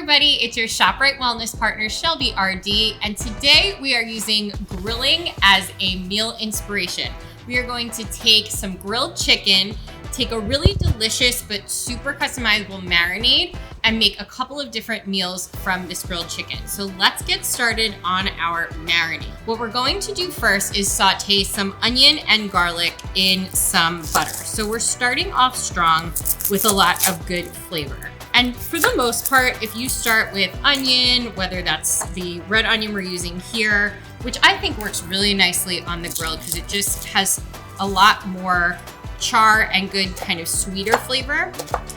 everybody, it's your ShopRite Wellness partner, Shelby RD, and today we are using grilling as a meal inspiration. We are going to take some grilled chicken, take a really delicious but super customizable marinade, and make a couple of different meals from this grilled chicken. So let's get started on our marinade. What we're going to do first is saute some onion and garlic in some butter. So we're starting off strong with a lot of good flavor. And for the most part, if you start with onion, whether that's the red onion we're using here, which I think works really nicely on the grill because it just has a lot more char and good kind of sweeter flavor.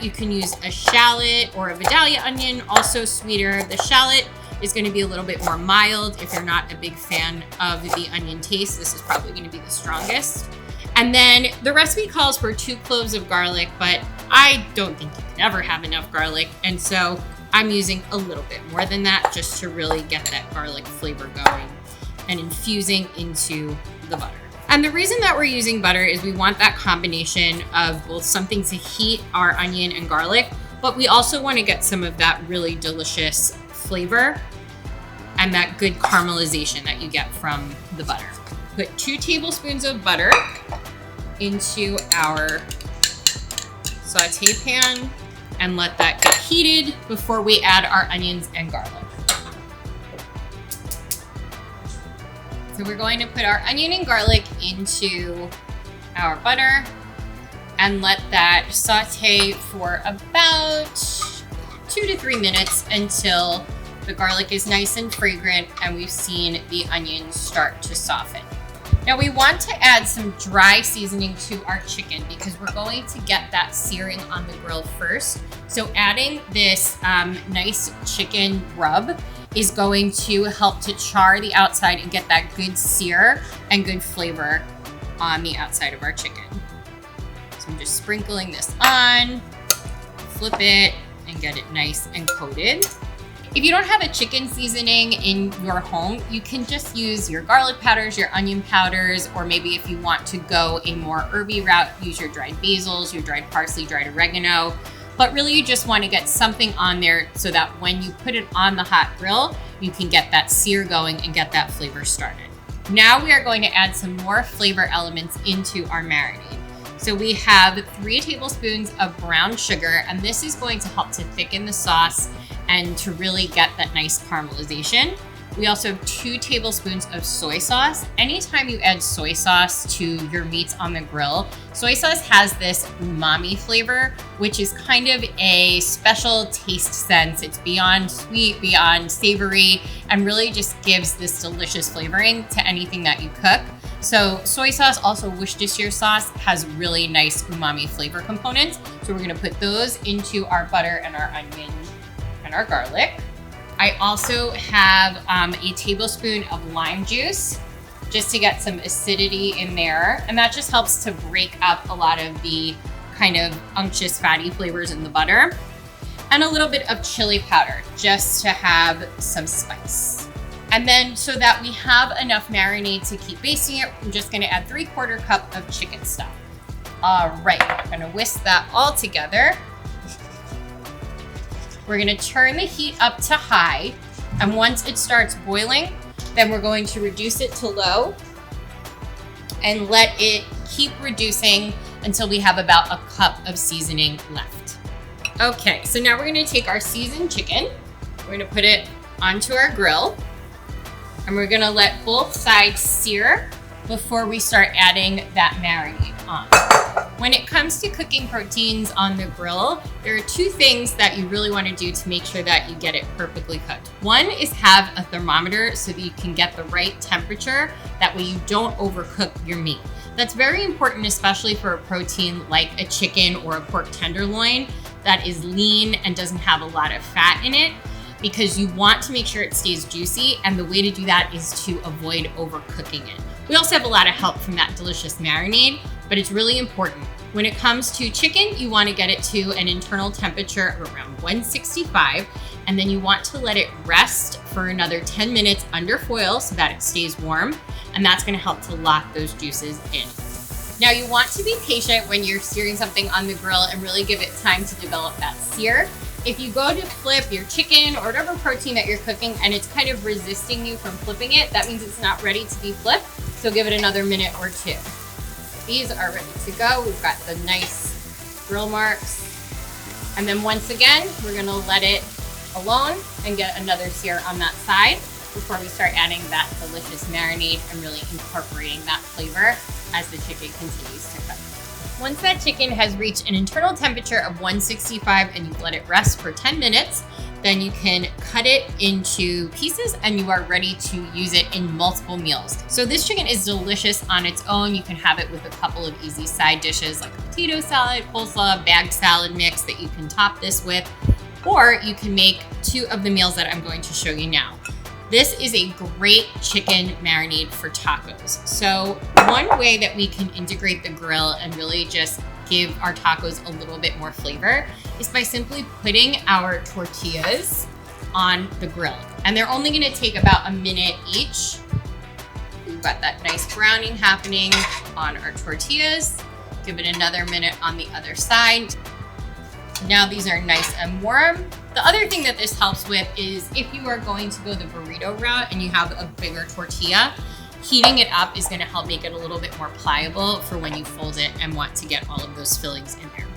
You can use a shallot or a Vidalia onion, also sweeter. The shallot is going to be a little bit more mild. If you're not a big fan of the onion taste, this is probably going to be the strongest. And then the recipe calls for 2 cloves of garlic, but I don't think you can ever have enough garlic. And so I'm using a little bit more than that just to really get that garlic flavor going and infusing into the butter. And the reason that we're using butter is we want that combination of both something to heat our onion and garlic, but we also want to get some of that really delicious flavor and that good caramelization that you get from the butter. Put 2 tablespoons of butter into our saute pan and let that get heated before we add our onions and garlic. So we're going to put our onion and garlic into our butter and let that saute for about 2 to 3 minutes until the garlic is nice and fragrant and we've seen the onions start to soften. Now we want to add some dry seasoning to our chicken because we're going to get that searing on the grill first. So adding this nice chicken rub is going to help to char the outside and get that good sear and good flavor on the outside of our chicken. So I'm just sprinkling this on, flip it, and get it nice and coated. If you don't have a chicken seasoning in your home, you can just use your garlic powders, your onion powders, or maybe if you want to go a more herby route, use your dried basils, your dried parsley, dried oregano. But really you just want to get something on there so that when you put it on the hot grill, you can get that sear going and get that flavor started. Now we are going to add some more flavor elements into our marinade. So we have 3 tablespoons of brown sugar, and this is going to help to thicken the sauce and to really get that nice caramelization. We also have 2 tablespoons of soy sauce. Anytime you add soy sauce to your meats on the grill, soy sauce has this umami flavor, which is kind of a special taste sense. It's beyond sweet, beyond savory, and really just gives this delicious flavoring to anything that you cook. So soy sauce, also Worcestershire sauce, has really nice umami flavor components. So we're gonna put those into our butter and our onion and our garlic. I also have a tablespoon of lime juice just to get some acidity in there. And that just helps to break up a lot of the kind of unctuous fatty flavors in the butter. And a little bit of chili powder just to have some spice. And then so that we have enough marinade to keep basting it, I'm just gonna add 3/4 cup of chicken stock. All right, I'm gonna whisk that all together. We're gonna turn the heat up to high, and once it starts boiling, then we're going to reduce it to low and let it keep reducing until we have about a cup of seasoning left. Okay, so now we're gonna take our seasoned chicken, we're gonna put it onto our grill, and we're gonna let both sides sear before we start adding that marinade on. When it comes to cooking proteins on the grill, there are 2 things that you really want to do to make sure that you get it perfectly cooked. One is have a thermometer so that you can get the right temperature. That way you don't overcook your meat. That's very important, especially for a protein like a chicken or a pork tenderloin that is lean and doesn't have a lot of fat in it, because you want to make sure it stays juicy, and the way to do that is to avoid overcooking it. We also have a lot of help from that delicious marinade, but it's really important. When it comes to chicken, you want to get it to an internal temperature of around 165, and then you want to let it rest for another 10 minutes under foil so that it stays warm, and that's going to help to lock those juices in. Now you want to be patient when you're searing something on the grill and really give it time to develop that sear. if you go to flip your chicken or whatever protein that you're cooking and it's kind of resisting you from flipping it, that means it's not ready to be flipped. So give it another minute or two. These are ready to go. We've got the nice grill marks. And then once again, we're gonna let it alone and get another sear on that side before we start adding that delicious marinade and really incorporating that flavor as the chicken continues to cook. Once that chicken has reached an internal temperature of 165 and you've let it rest for 10 minutes, then you can cut it into pieces and you are ready to use it in multiple meals. So this chicken is delicious on its own. You can have it with a couple of easy side dishes like a potato salad, coleslaw, bagged salad mix that you can top this with, or you can make two of the meals that I'm going to show you now. This is a great chicken marinade for tacos. So one way that we can integrate the grill and really just give our tacos a little bit more flavor is by simply putting our tortillas on the grill. And they're only gonna take about a minute each. We've got that nice browning happening on our tortillas. Give it another minute on the other side. Now these are nice and warm. The other thing that this helps with is if you are going to go the burrito route and you have a bigger tortilla, heating it up is gonna help make it a little bit more pliable for when you fold it and want to get all of those fillings in there.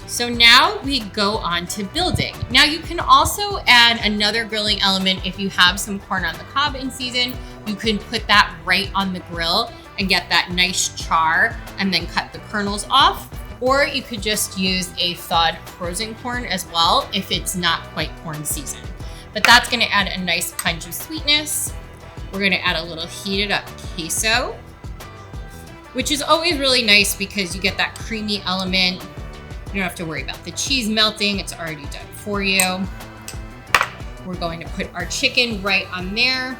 So now we go on to building. Now you can also add another grilling element. If you have some corn on the cob in season, you can put that right on the grill and get that nice char and then cut the kernels off. Or you could just use a thawed frozen corn as well if it's not quite corn season. But that's gonna add a nice punch of sweetness. We're gonna add a little heated up queso, which is always really nice because you get that creamy element. You don't have to worry about the cheese melting, it's already done for you. We're going to put our chicken right on there.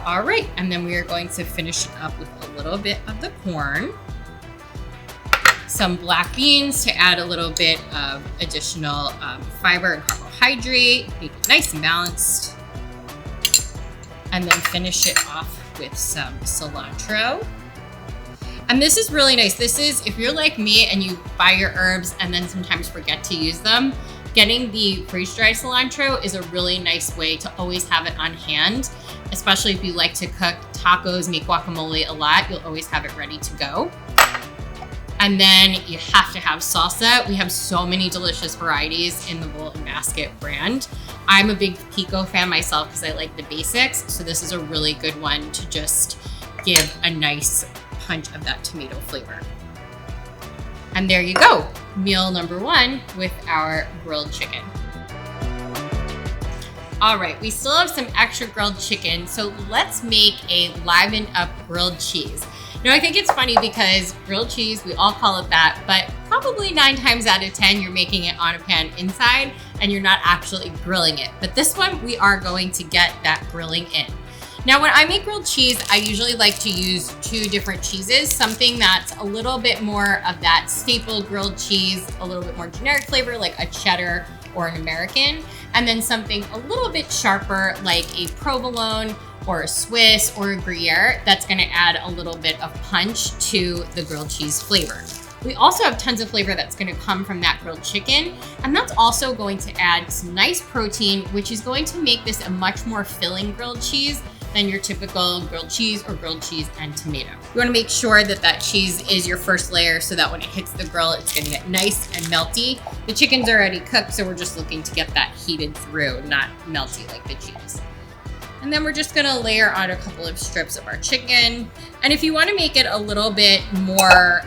All right, and then we are going to finish it up with a little bit of the corn. Some black beans to add a little bit of additional fiber and carbohydrate, make it nice and balanced. And then finish it off with some cilantro. And this is really nice. This is, if you're like me and you buy your herbs and then sometimes forget to use them, getting the freeze-dried cilantro is a really nice way to always have it on hand, especially if you like to cook tacos, make guacamole a lot, you'll always have it ready to go. And then you have to have salsa. We have so many delicious varieties in the Bowl and Basket brand. I'm a big pico fan myself because I like the basics. So this is a really good one to just give a nice punch of that tomato flavor. And there you go, meal number one with our grilled chicken. All right, we still have some extra grilled chicken, so let's make a livened up grilled cheese. Now, I think it's funny because grilled cheese, we all call it that, but probably 9 times out of 10, you're making it on a pan inside and you're not actually grilling it. But this one, we are going to get that grilling in. Now, when I make grilled cheese, I usually like to use 2 different cheeses, something that's a little bit more of that staple grilled cheese, a little bit more generic flavor, like a cheddar or an American, and then something a little bit sharper, like a provolone or a Swiss or a Gruyere, that's gonna add a little bit of punch to the grilled cheese flavor. We also have tons of flavor that's gonna come from that grilled chicken, and that's also going to add some nice protein, which is going to make this a much more filling grilled cheese than your typical grilled cheese or grilled cheese and tomato. You wanna make sure that that cheese is your first layer so that when it hits the grill, it's gonna get nice and melty. The chicken's already cooked, so we're just looking to get that heated through, not melty like the cheese. And then we're just gonna layer on a couple of strips of our chicken. And if you wanna make it a little bit more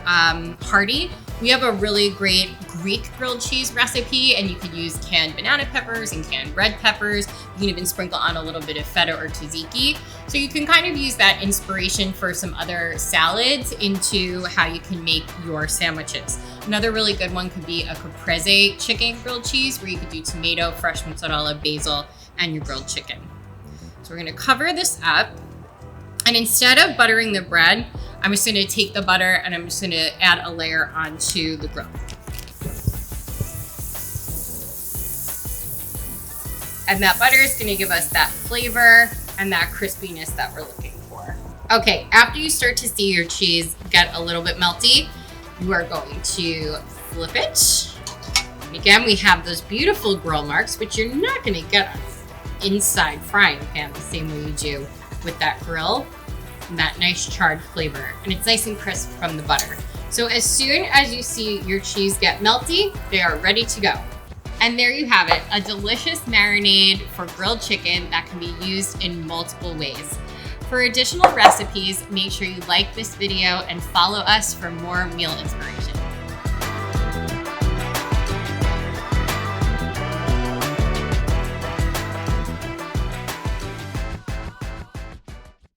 hearty, we have a really great Greek grilled cheese recipe, and you could use canned banana peppers and canned red peppers. You can even sprinkle on a little bit of feta or tzatziki. So you can kind of use that inspiration for some other salads into how you can make your sandwiches. Another really good one could be a caprese chicken grilled cheese, where you could do tomato, fresh mozzarella, basil, and your grilled chicken. So we're gonna cover this up, and instead of buttering the bread, I'm just gonna take the butter and I'm just gonna add a layer onto the grill. And that butter is gonna give us that flavor and that crispiness that we're looking for. Okay, after you start to see your cheese get a little bit melty, you are going to flip it. And again, we have those beautiful grill marks, which you're not gonna get inside frying pan the same way you do with that grill, and that nice charred flavor. And it's nice and crisp from the butter. So as soon as you see your cheese get melty, they are ready to go. And there you have it, a delicious marinade for grilled chicken that can be used in multiple ways. For additional recipes, make sure you like this video and follow us for more meal inspiration.